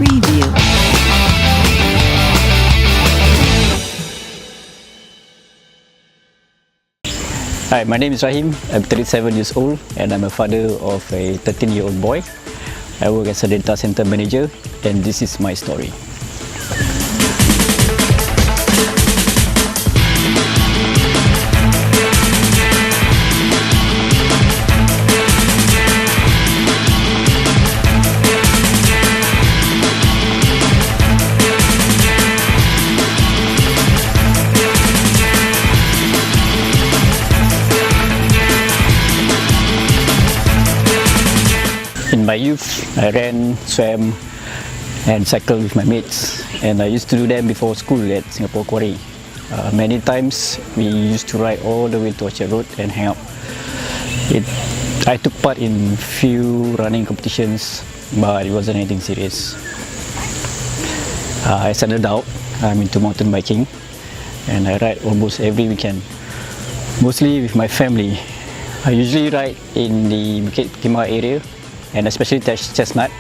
preview. Hi, my name is Rahim. I'm 37 years old and I'm a father of a 13-year-old boy. I work as a data center manager and this is my story. In my youth, I ran, swam and cycled with my mates, and I used to do them before school at Singapore Quarry. Many times we used to ride all the way to Orchard Road and hang out. I took part in few running competitions, but it wasn't anything serious. As an adult, I'm into mountain biking and I ride almost every weekend, mostly with my family. I usually ride in the Bukit Timah area and especially Chestnut,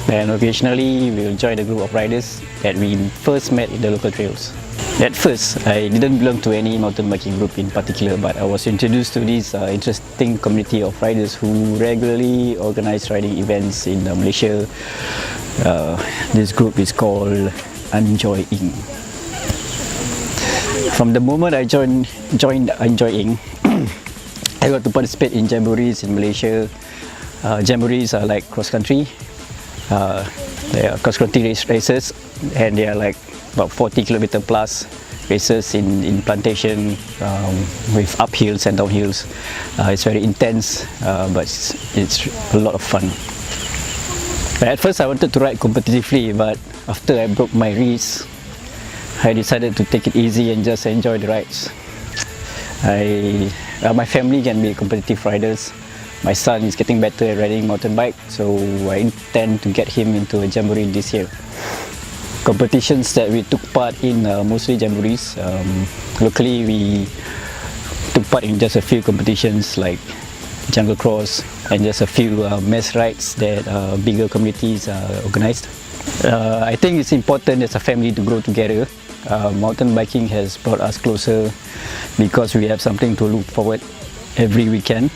and occasionally we'll join a group of riders that we first met in the local trails. At first, I didn't belong to any mountain biking group in particular, but I was introduced to this interesting community of riders who regularly organize riding events in Malaysia. This group is called Anjoi Inc. From the moment I joined Anjoi Inc, I got to participate in jamborees in Malaysia. Jamborees are like cross-country. They are cross-country races, and they are like about 40-kilometer plus races in plantation with uphills and downhills. It's very intense, but it's a lot of fun. At first I wanted to ride competitively, but after I broke my wrist, I decided to take it easy and just enjoy the rides. My family can be competitive riders. My son is getting better at riding mountain bike, so I intend to get him into a jamboree this year. Competitions that we took part in are mostly jamborees. Locally, we took part in just a few competitions like jungle cross and just a few mass rides that bigger communities organized. I think it's important as a family to grow together. Mountain biking has brought us closer because we have something to look forward every weekend.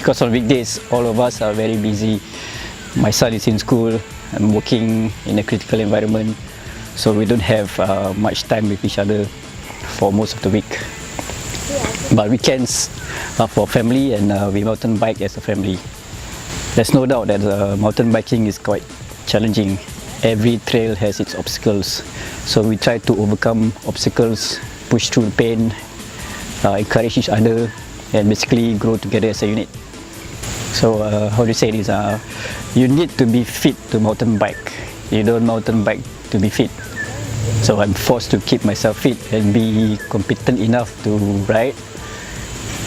Because on weekdays, all of us are very busy. My son is in school, I'm working in a critical environment, so we don't have much time with each other for most of the week. But weekends are for family, and we mountain bike as a family. There's no doubt that mountain biking is quite challenging. Every trail has its obstacles, so we try to overcome obstacles, push through the pain, encourage each other, and basically grow together as a unit. So how do you say this? You need to be fit to mountain bike. You don't mountain bike to be fit. So I'm forced to keep myself fit and be competent enough to ride.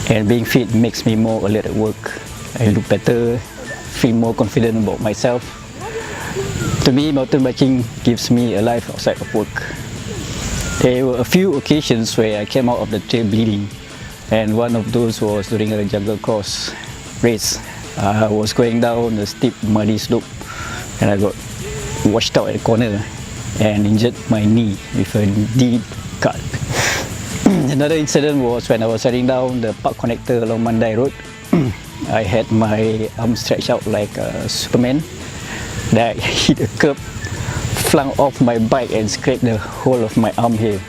And being fit makes me more alert at work. I look better, feel more confident about myself. To me, mountain biking gives me a life outside of work. There were a few occasions where I came out of the trail bleeding, and one of those was during a jungle cross race. I was going down a steep muddy slope and I got washed out at the corner and injured my knee with a deep cut. Another incident was when I was riding down the park connector along Mandai Road. I had my arm stretched out like a Superman. Then I hit a curb, flung off my bike and scraped the whole of my arm here.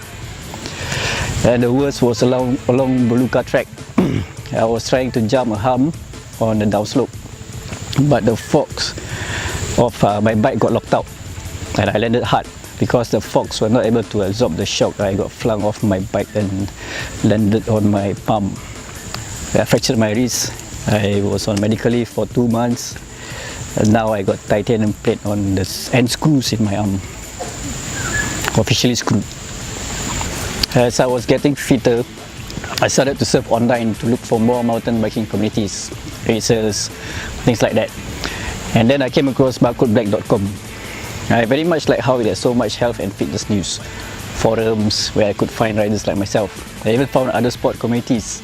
And the worst was along Beluga track. I was trying to jump a hump on the downslope, but the forks of my bike got locked out and I landed hard because the forks were not able to absorb the shock. I got flung off my bike and landed on my palm. I fractured my wrist. I was on medical leave for 2 months, and now I got titanium plate on the end screws in my arm, officially screwed. As I was getting fitter, I started to surf online to look for more mountain biking communities, races, things like that. And then I came across barcodeblack.com. I very much like how it has so much health and fitness news, forums where I could find riders like myself. I even found other sport communities,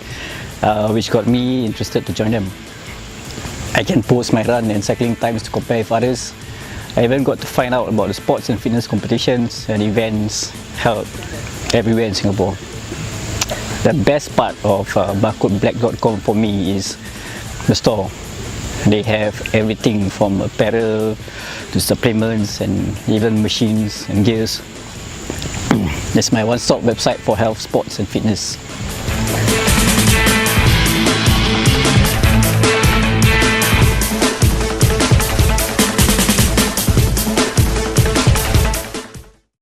which got me interested to join them. I can post my run and cycling times to compare with others. I even got to find out about the sports and fitness competitions and events held everywhere in Singapore. The best part of barcodeblack.com for me is the store. They have everything from apparel to supplements and even machines and gears. It's my one-stop website for health, sports and fitness.